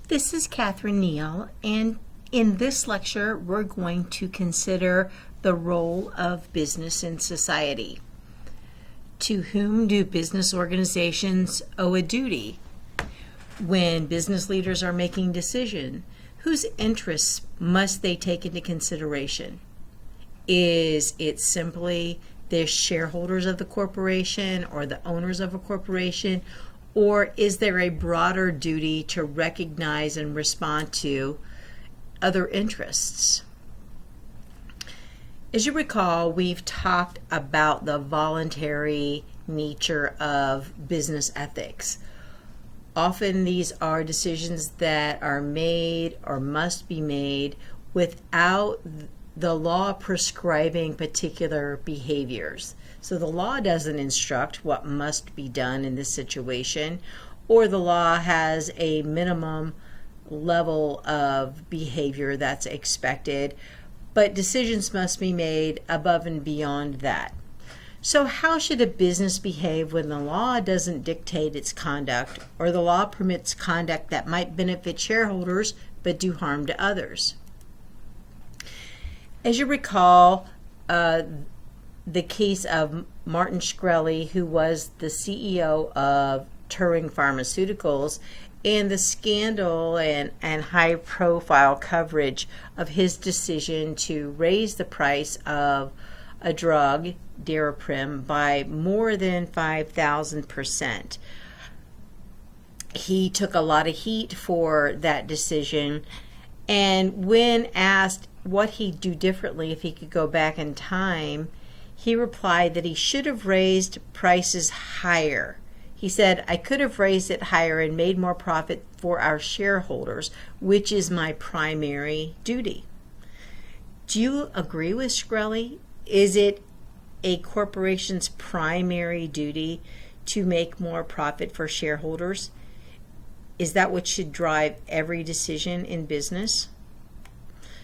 This is Catherine Neal, and in this lecture, we're going to consider the role of business in society. To whom do business organizations owe a duty? When business leaders are making decisions, whose interests must they take into consideration? Is it simply the shareholders of the corporation or the owners of a corporation? Or is there a broader duty to recognize and respond to other interests? As you recall, we've talked about the voluntary nature of business ethics. Often these are decisions that are made or must be made without the law prescribing particular behaviors. So the law doesn't instruct what must be done in this situation, or the law has a minimum level of behavior that's expected, but decisions must be made above and beyond that. So how should a business behave when the law doesn't dictate its conduct, or the law permits conduct that might benefit shareholders but do harm to others? As you recall, the case of Martin Shkreli, who was the CEO of Turing Pharmaceuticals, and the scandal and high-profile coverage of his decision to raise the price of a drug, Daraprim, by more than 5,000%. He took a lot of heat for that decision, and when asked what he'd do differently if he could go back in time, he replied that he should have raised prices higher. He said, "I could have raised it higher and made more profit for our shareholders, which is my primary duty." Do you agree with Shkreli? Is it a corporation's primary duty to make more profit for shareholders? Is that what should drive every decision in business?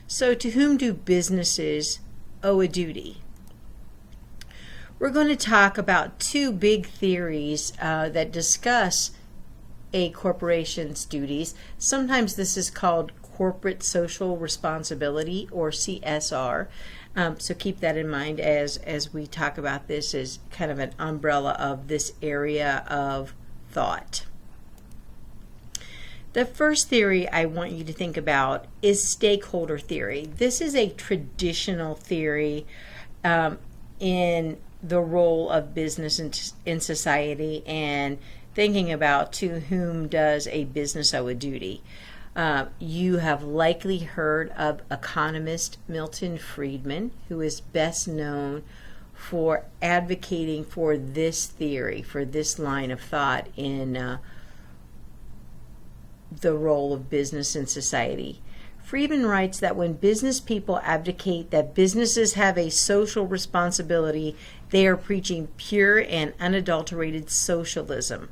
So to whom do businesses owe a duty? We're going to talk about two big theories that discuss a corporation's duties. Sometimes this is called corporate social responsibility, or CSR. So keep that in mind as we talk about this as kind of an umbrella of this area of thought. The first theory I want you to think about is stakeholder theory. This is a traditional theory in the role of business in society and thinking about to whom does a business owe a duty. You have likely heard of economist Milton Friedman, who is best known for advocating for this theory, for this line of thought in the role of business in society. Friedman writes that when business people advocate that businesses have a social responsibility, they are preaching pure and unadulterated socialism.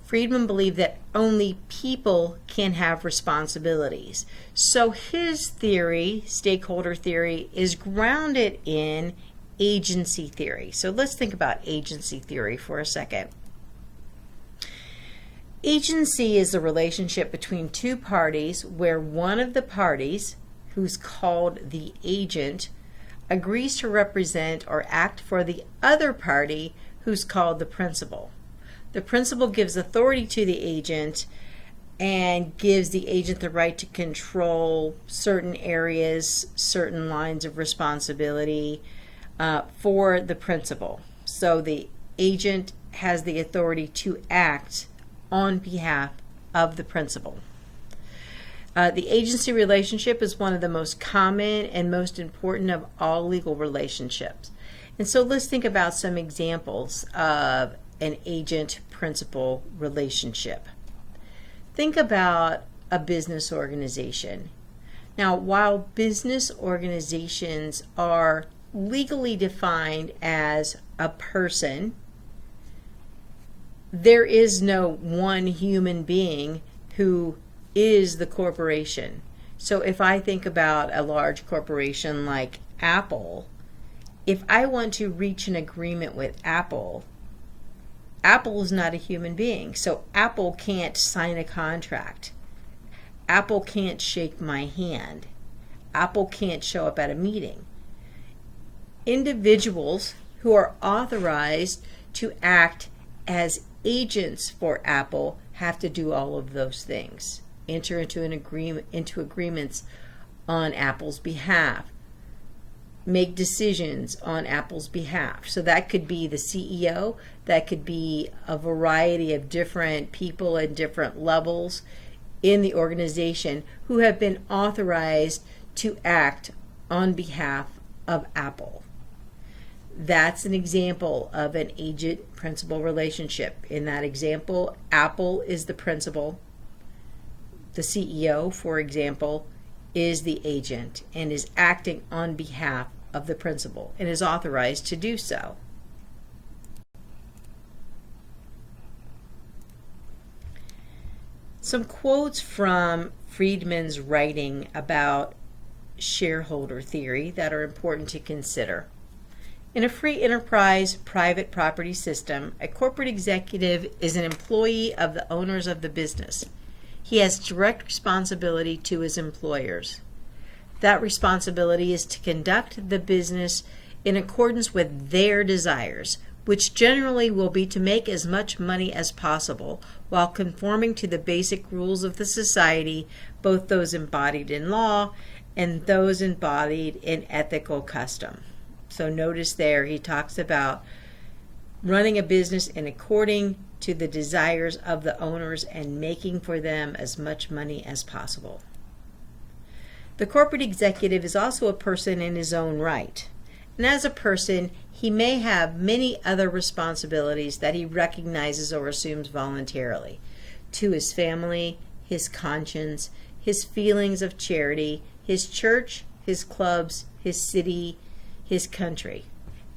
Friedman believed that only people can have responsibilities. So his theory, stakeholder theory, is grounded in agency theory. So let's think about agency theory for a second. Agency is the relationship between two parties where one of the parties, who's called the agent, agrees to represent or act for the other party, who's called the principal. The principal gives authority to the agent and gives the agent the right to control certain areas, certain lines of responsibility for the principal. So the agent has the authority to act on behalf of the principal. The agency relationship is one of the most common and most important of all legal relationships. And so let's think about some examples of an agent-principal relationship. Think about a business organization. Now, while business organizations are legally defined as a person, there is no one human being who is the corporation. So if I think about a large corporation like Apple, if I want to reach an agreement with Apple, Apple is not a human being, so Apple can't sign a contract. Apple can't shake my hand. Apple can't show up at a meeting. Individuals who are authorized to act as agents for Apple have to do all of those things. Enter into agreements on Apple's behalf. Make decisions on Apple's behalf. So that could be the CEO, that could be a variety of different people at different levels in the organization who have been authorized to act on behalf of Apple. That's an example of an agent-principal relationship. In that example, Apple is the principal. The CEO, for example, is the agent and is acting on behalf of the principal and is authorized to do so. Some quotes from Friedman's writing about shareholder theory that are important to consider. In a free enterprise private property system, a corporate executive is an employee of the owners of the business. He has direct responsibility to his employers. That responsibility is to conduct the business in accordance with their desires, which generally will be to make as much money as possible while conforming to the basic rules of the society, both those embodied in law and those embodied in ethical custom. So notice there he talks about running a business in according to the desires of the owners and making for them as much money as possible. The corporate executive is also a person in his own right. And as a person, he may have many other responsibilities that he recognizes or assumes voluntarily to his family, his conscience, his feelings of charity, his church, his clubs, his city, his country.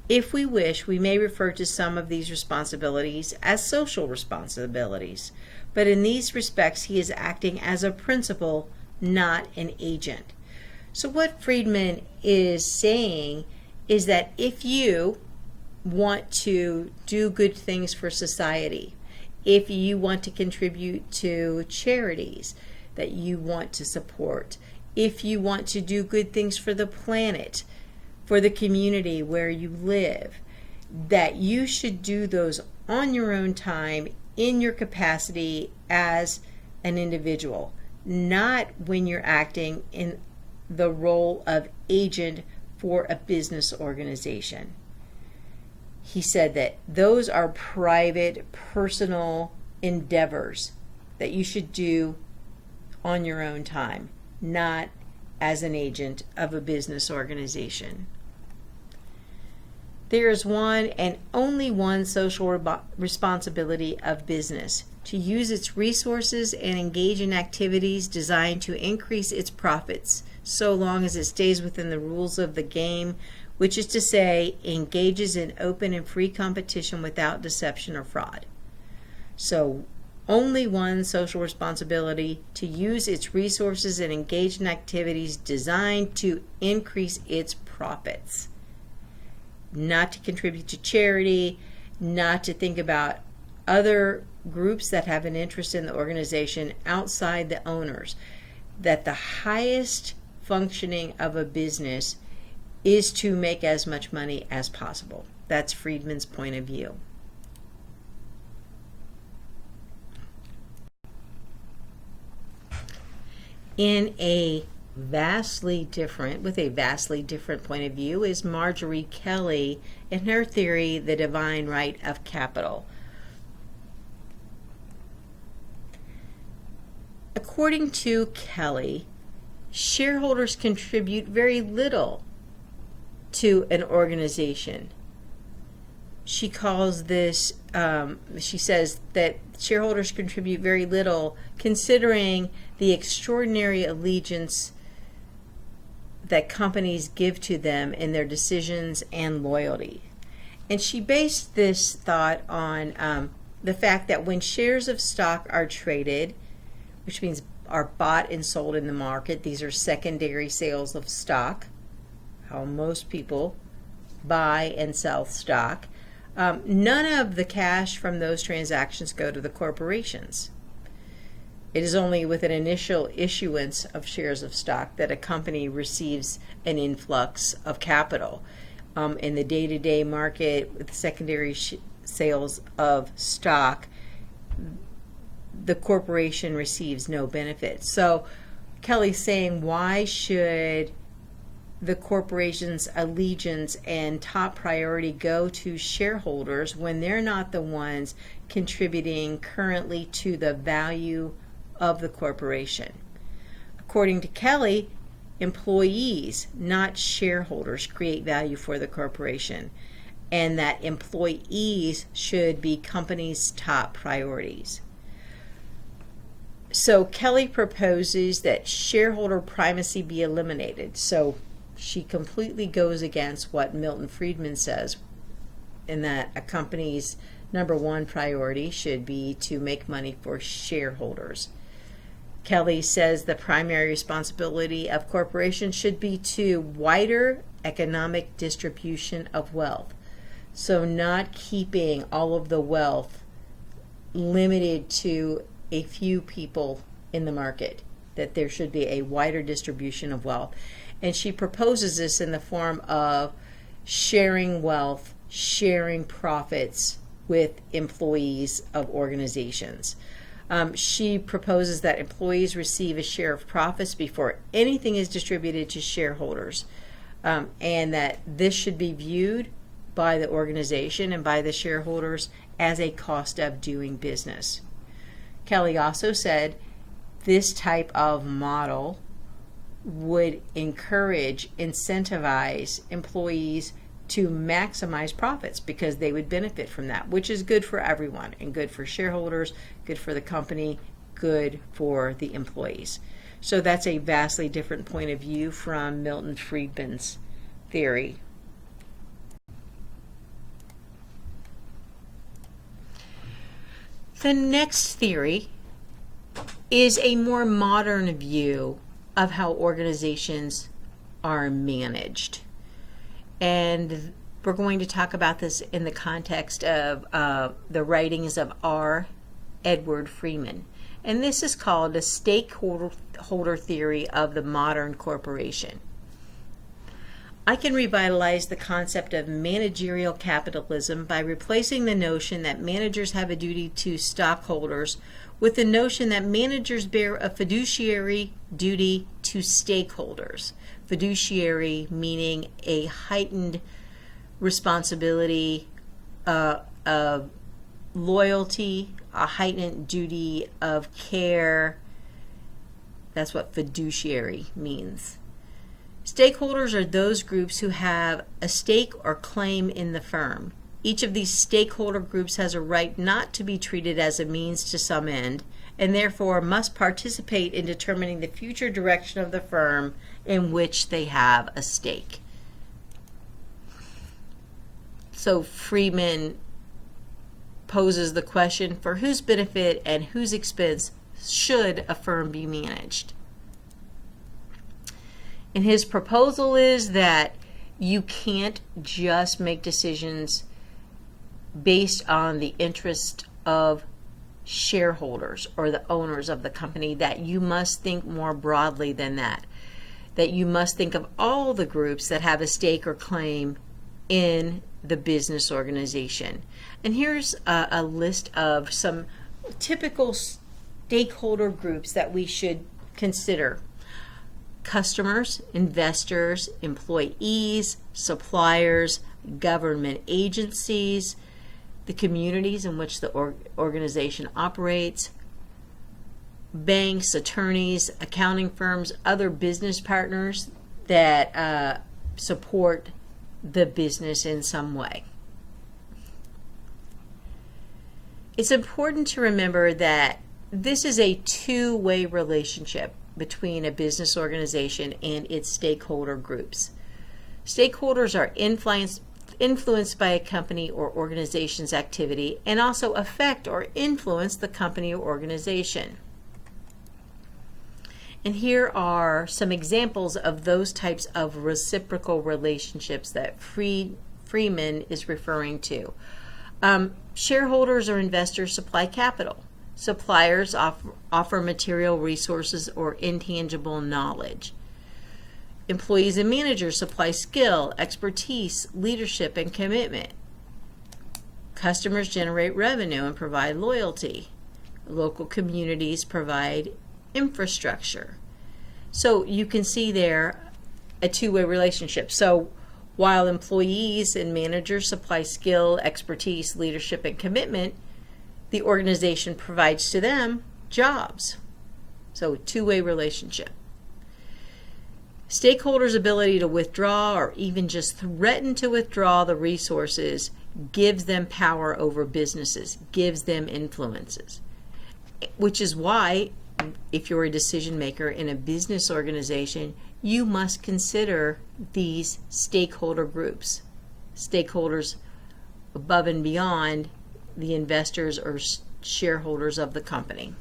If we wish, we may refer to some of these responsibilities as social responsibilities, but in these respects he is acting as a principal, not an agent. So what Friedman is saying is that if you want to do good things for society, if you want to contribute to charities that you want to support, if you want to do good things for the planet, for the community where you live, that you should do those on your own time in your capacity as an individual, not when you're acting in the role of agent for a business organization. He said that those are private, personal endeavors that you should do on your own time, not as an agent of a business organization. There is one and only one social responsibility of business: to use its resources and engage in activities designed to increase its profits, so long as it stays within the rules of the game, which is to say, engages in open and free competition without deception or fraud. So, only one social responsibility: to use its resources and engage in activities designed to increase its profits. Not to contribute to charity, not to think about other groups that have an interest in the organization outside the owners. That the highest functioning of a business is to make as much money as possible. That's Friedman's point of view. With a vastly different point of view is Marjorie Kelly in her theory, The Divine Right of Capital. According to Kelly, shareholders contribute very little to an organization. She calls this, she says that shareholders contribute very little considering the extraordinary allegiance that companies give to them in their decisions and loyalty. And she based this thought on the fact that when shares of stock are traded, which means are bought and sold in the market, these are secondary sales of stock, how most people buy and sell stock, none of the cash from those transactions go to the corporations. It is only with an initial issuance of shares of stock that a company receives an influx of capital. In the day-to-day market with secondary sales of stock, the corporation receives no benefit. So Kelly's saying, why should the corporation's allegiance and top priority go to shareholders when they're not the ones contributing currently to the value of the corporation? According to Kelly, employees, not shareholders, create value for the corporation, and that employees should be companies' top priorities. So Kelly proposes that shareholder primacy be eliminated. So she completely goes against what Milton Friedman says, in that a company's number one priority should be to make money for shareholders. Kelly says the primary responsibility of corporations should be to wider economic distribution of wealth. So not keeping all of the wealth limited to a few people in the market, that there should be a wider distribution of wealth. And she proposes this in the form of sharing wealth, sharing profits with employees of organizations. She proposes that employees receive a share of profits before anything is distributed to shareholders, and that this should be viewed by the organization and by the shareholders as a cost of doing business. Kelly also said this type of model would encourage, incentivize employees to maximize profits because they would benefit from that, which is good for everyone and good for shareholders, good for the company, good for the employees. So that's a vastly different point of view from Milton Friedman's theory. The next theory is a more modern view of how organizations are managed. And we're going to talk about this in the context of the writings of R. Edward Freeman. And this is called a stakeholder theory of the modern corporation. I can revitalize the concept of managerial capitalism by replacing the notion that managers have a duty to stockholders with the notion that managers bear a fiduciary duty to stakeholders. Fiduciary meaning a heightened responsibility of loyalty, a heightened duty of care. That's what fiduciary means. Stakeholders are those groups who have a stake or claim in the firm. Each of these stakeholder groups has a right not to be treated as a means to some end, and therefore must participate in determining the future direction of the firm in which they have a stake. So Freeman poses the question, for whose benefit and whose expense should a firm be managed? And his proposal is that you can't just make decisions based on the interest of shareholders or the owners of the company, that you must think more broadly than that. That you must think of all the groups that have a stake or claim in the business organization. And here's a list of some typical stakeholder groups that we should consider. Customers, investors, employees, suppliers, government agencies, the communities in which the organization operates, banks, attorneys, accounting firms, other business partners that support the business in some way. It's important to remember that this is a two-way relationship between a business organization and its stakeholder groups. Stakeholders are influenced by a company or organization's activity and also affect or influence the company or organization. And here are some examples of those types of reciprocal relationships that Freeman is referring to. Shareholders or investors supply capital. Suppliers offer material resources or intangible knowledge. Employees and managers supply skill, expertise, leadership, and commitment. Customers generate revenue and provide loyalty. Local communities provide infrastructure. So you can see there a two-way relationship. So while employees and managers supply skill, expertise, leadership, and commitment, the organization provides to them jobs. So two-way relationship. Stakeholders' ability to withdraw or even just threaten to withdraw the resources gives them power over businesses, gives them influences, which is why if you're a decision maker in a business organization, you must consider these stakeholder groups, stakeholders above and beyond the investors or shareholders of the company.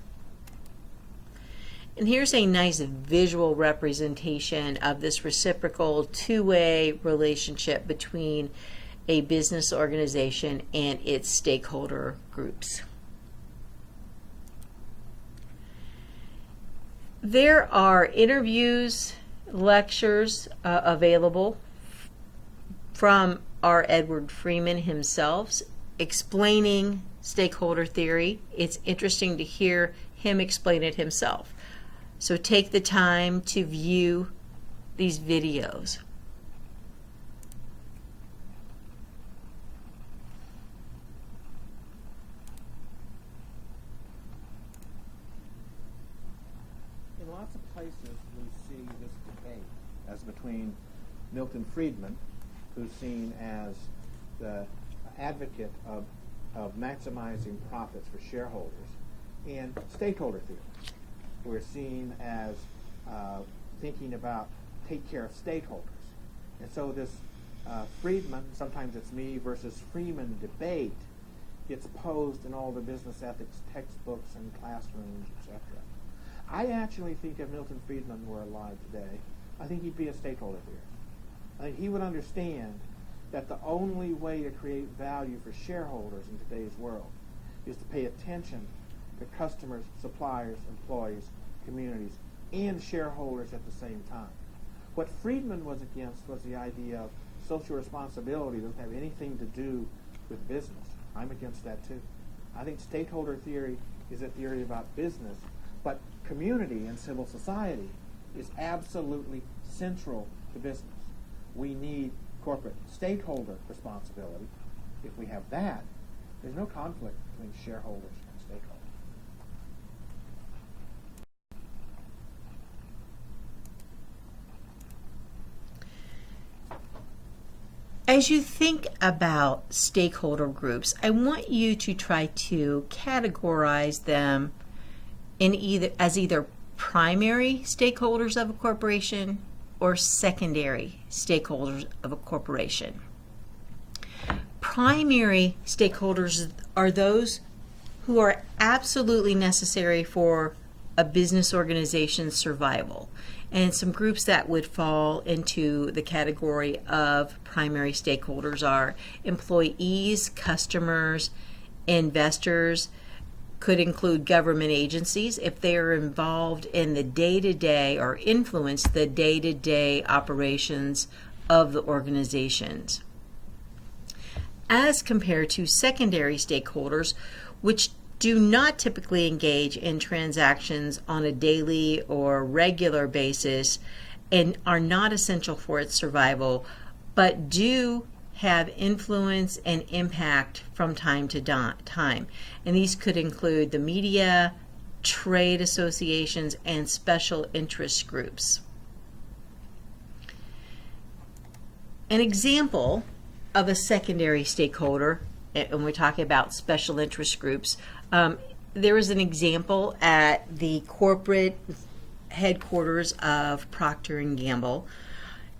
And here's a nice visual representation of this reciprocal two-way relationship between a business organization and its stakeholder groups. There are interviews, lectures available from R. Edward Freeman himself explaining stakeholder theory. It's interesting to hear him explain it himself. So take the time to view these videos. In lots of places we see this debate as between Milton Friedman, who's seen as the advocate of maximizing profits for shareholders, and stakeholder theory. We're seen as thinking about take care of stakeholders. And so this Friedman, sometimes it's me versus Freeman debate gets posed in all the business ethics textbooks and classrooms, etc. I actually think if Milton Friedman were alive today, I think he'd be a stakeholder theorist. I think he would understand that the only way to create value for shareholders in today's world is to pay attention to customers, suppliers, employees, communities, and shareholders at the same time. What Friedman was against was the idea of social responsibility that doesn't have anything to do with business. I'm against that too. I think stakeholder theory is a theory about business, but community and civil society is absolutely central to business. We need corporate stakeholder responsibility. If we have that, there's no conflict between shareholders and stakeholders. As you think about stakeholder groups, I want you to try to categorize them in either primary stakeholders of a corporation or secondary stakeholders of a corporation. Primary stakeholders are those who are absolutely necessary for a business organization's survival. And some groups that would fall into the category of primary stakeholders are employees, customers, investors, could include government agencies if they are involved in the day-to-day or influence the day-to-day operations of the organizations. As compared to secondary stakeholders, which do not typically engage in transactions on a daily or regular basis and are not essential for its survival, but do have influence and impact from time to time. And these could include the media, trade associations, and special interest groups. An example of a secondary stakeholder, and we're talking about special interest groups, there was an example at the corporate headquarters of Procter & Gamble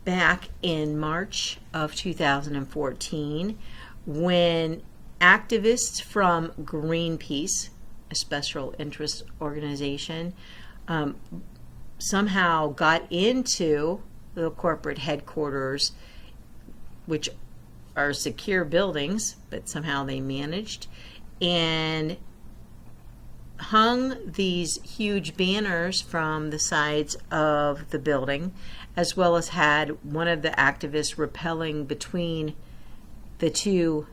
back in March of 2014 when activists from Greenpeace, a special interest organization, somehow got into the corporate headquarters, which are secure buildings, but somehow they managed, and hung these huge banners from the sides of the building, as well as had one of the activists rappelling between the two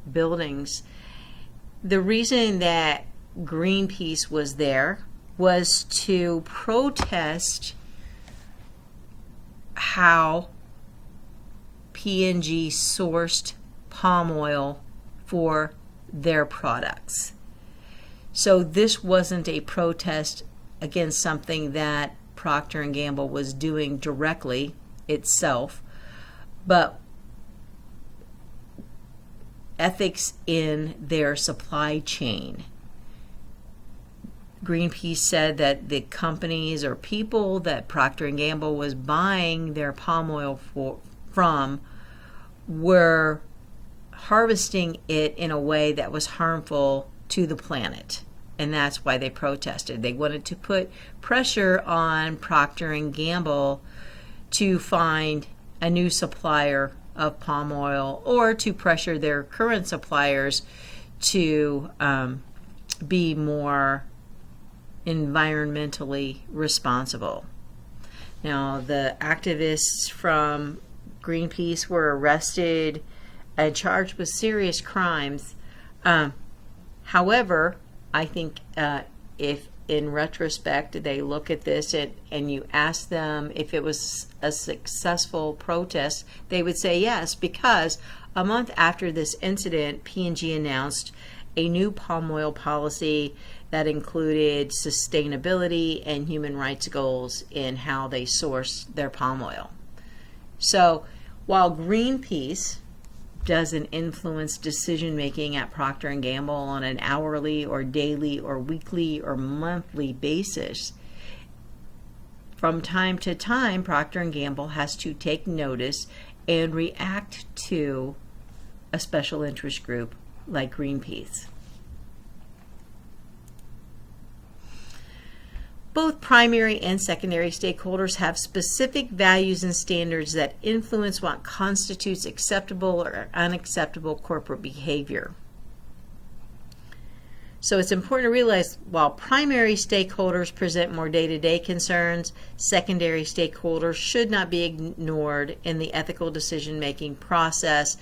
buildings. The reason that Greenpeace was there was to protest how P&G sourced palm oil for their products. So this wasn't a protest against something that Procter & Gamble was doing directly itself, but ethics in their supply chain. Greenpeace said that the companies or people that Procter & Gamble was buying their palm oil from were harvesting it in a way that was harmful to the planet. And that's why they protested. They wanted to put pressure on Procter & Gamble to find a new supplier of palm oil, or to pressure their current suppliers to be more environmentally responsible. Now, the activists from Greenpeace were arrested and charged with serious crimes. However, I think if in retrospect they look at this and you ask them if it was a successful protest, they would say yes, because a month after this incident, P&G announced a new palm oil policy that included sustainability and human rights goals in how they source their palm oil. So while Greenpeace doesn't influence decision making at Procter & Gamble on an hourly or daily or weekly or monthly basis, from time to time Procter & Gamble has to take notice and react to a special interest group like Greenpeace. Both primary and secondary stakeholders have specific values and standards that influence what constitutes acceptable or unacceptable corporate behavior. So it's important to realize while primary stakeholders present more day-to-day concerns, secondary stakeholders should not be ignored in the ethical decision-making process.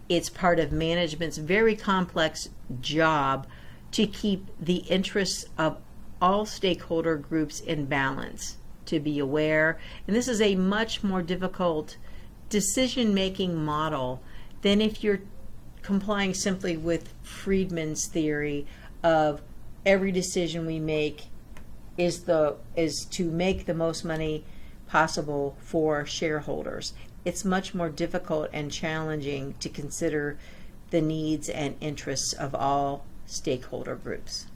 It's part of management's very complex job to keep the interests of all stakeholder groups in balance, to be aware. And this is a much more difficult decision-making model than if you're complying simply with Friedman's theory of every decision we make is to make the most money possible for shareholders. It's much more difficult and challenging to consider the needs and interests of all stakeholder groups.